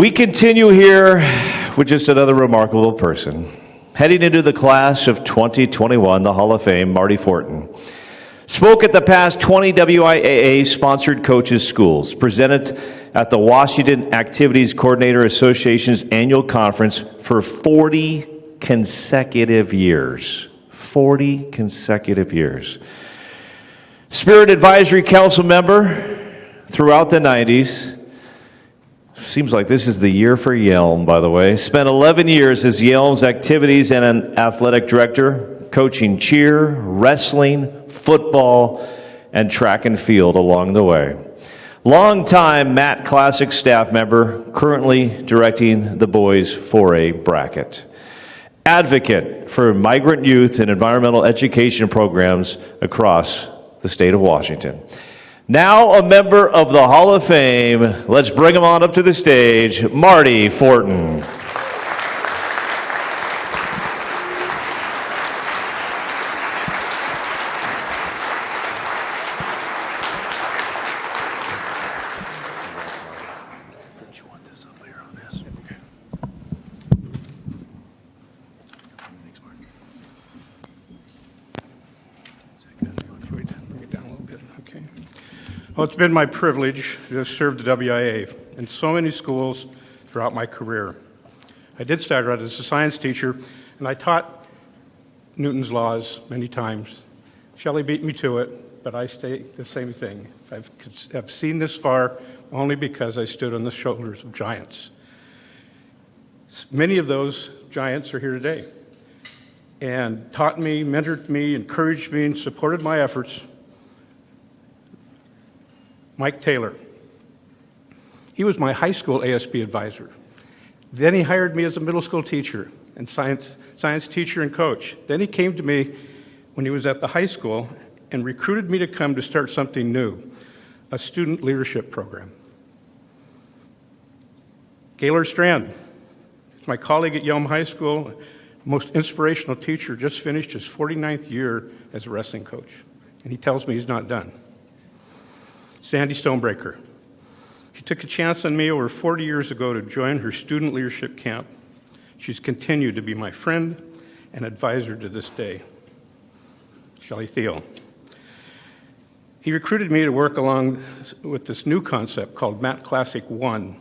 We continue here with just another remarkable person. Heading into the class of 2021, the Hall of Fame, Marty Fortin spoke at the past 20 WIAA-sponsored coaches' schools, presented at the Washington Activities Coordinator Association's annual conference for 40 consecutive years. 40 consecutive years. Spirit Advisory Council member throughout the 90s. Seems like this is the year for Yelm, by the way. Spent 11 years as Yelm's activities and an athletic director, coaching cheer, wrestling, football, and track and field along the way. Longtime Matt Classic staff member, currently directing the boys 4A bracket. Advocate for migrant youth and environmental education programs across the state of Washington. Now a member of the Hall of Fame, let's bring him on up to the stage, Marty Fortin. Well, it's been my privilege to have served the WIAA in so many schools throughout my career. I did start out as a science teacher, and I taught Newton's laws many times. Shelley beat me to it, but I say the same thing. I've seen this far only because I stood on the shoulders of giants. Many of those giants are here today and taught me, mentored me, encouraged me, and supported my efforts. Mike Taylor. He was my high school ASB advisor. Then he hired me as a middle school teacher and science teacher and coach. Then he came to me when he was at the high school and recruited me to come to start something new, a student leadership program. Gaylor Strand, my colleague at Yelm High School, most inspirational teacher, just finished his 49th year as a wrestling coach, and he tells me he's not done. Sandy Stonebreaker. She took a chance on me over 40 years ago to join her student leadership camp. She's continued to be my friend and advisor to this day. Shelley Thiel. He recruited me to work along with this new concept called Matt Classic 1.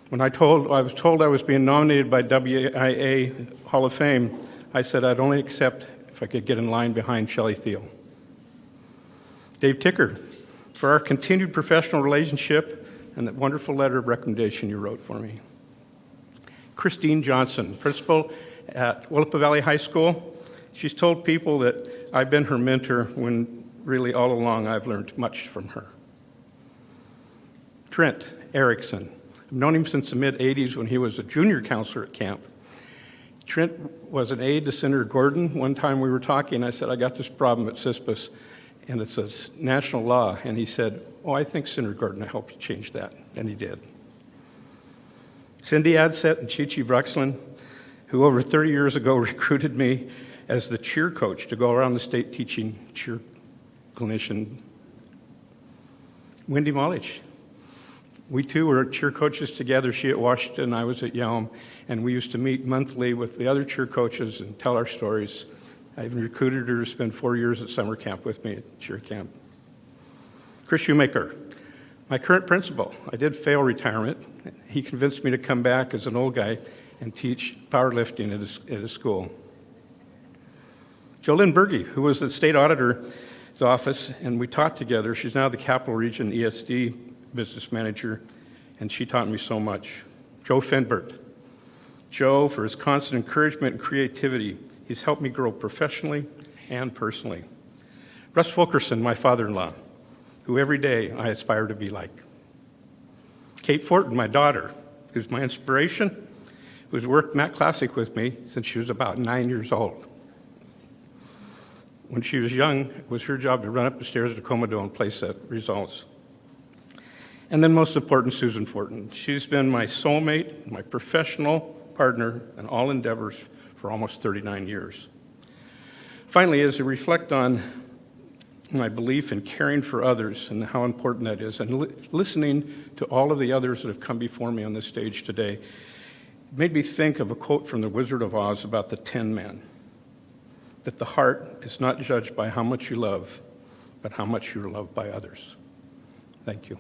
When I was told I was being nominated by WIAA Hall of Fame, I said I'd only accept if I could get in line behind Shelley Thiel. Dave Ticker. For our continued professional relationship and that wonderful letter of recommendation you wrote for me. Christine Johnson, principal at Willapa Valley High School. She's told people that I've been her mentor when really all along I've learned much from her. Trent Erickson. I've known him since the mid-'80s when he was a junior counselor at camp. Trent was an aide to Senator Gordon. One time we were talking, I said, I got this problem at CISPAS. And it's a national law. And he said, oh, I think Senator Gordon will help you change that. And he did. Cindy Adset and Chi-Chi Bruxland, who over 30 years ago recruited me as the cheer coach to go around the state teaching cheer clinician. Wendy Molich. We two were cheer coaches together. She at Washington, I was at Yelm. And we used to meet monthly with the other cheer coaches and tell our stories. I even recruited her to spend 4 years at summer camp with me at cheer camp. Chris Shoemaker, my current principal. I did fail retirement. He convinced me to come back as an old guy and teach powerlifting at his school. Jolynn Berge, who was the state auditor's office, and we taught together. She's now the Capital Region ESD business manager, and she taught me so much. Joe Finbert. Joe, for his constant encouragement and creativity, he's helped me grow professionally and personally. Russ Fulkerson, my father-in-law, who every day I aspire to be like. Kate Fortin, my daughter, who's my inspiration, who's worked Matt Classic with me since she was about 9 years old. When she was young, it was her job to run up the stairs to Comodo and place set results. And then most important, Susan Fortin. She's been my soulmate, my professional partner in all endeavors for almost 39 years. Finally, as I reflect on my belief in caring for others and how important that is, and listening to all of the others that have come before me on this stage today, made me think of a quote from The Wizard of Oz about the Tin Man, that the heart is not judged by how much you love, but how much you're loved by others. Thank you.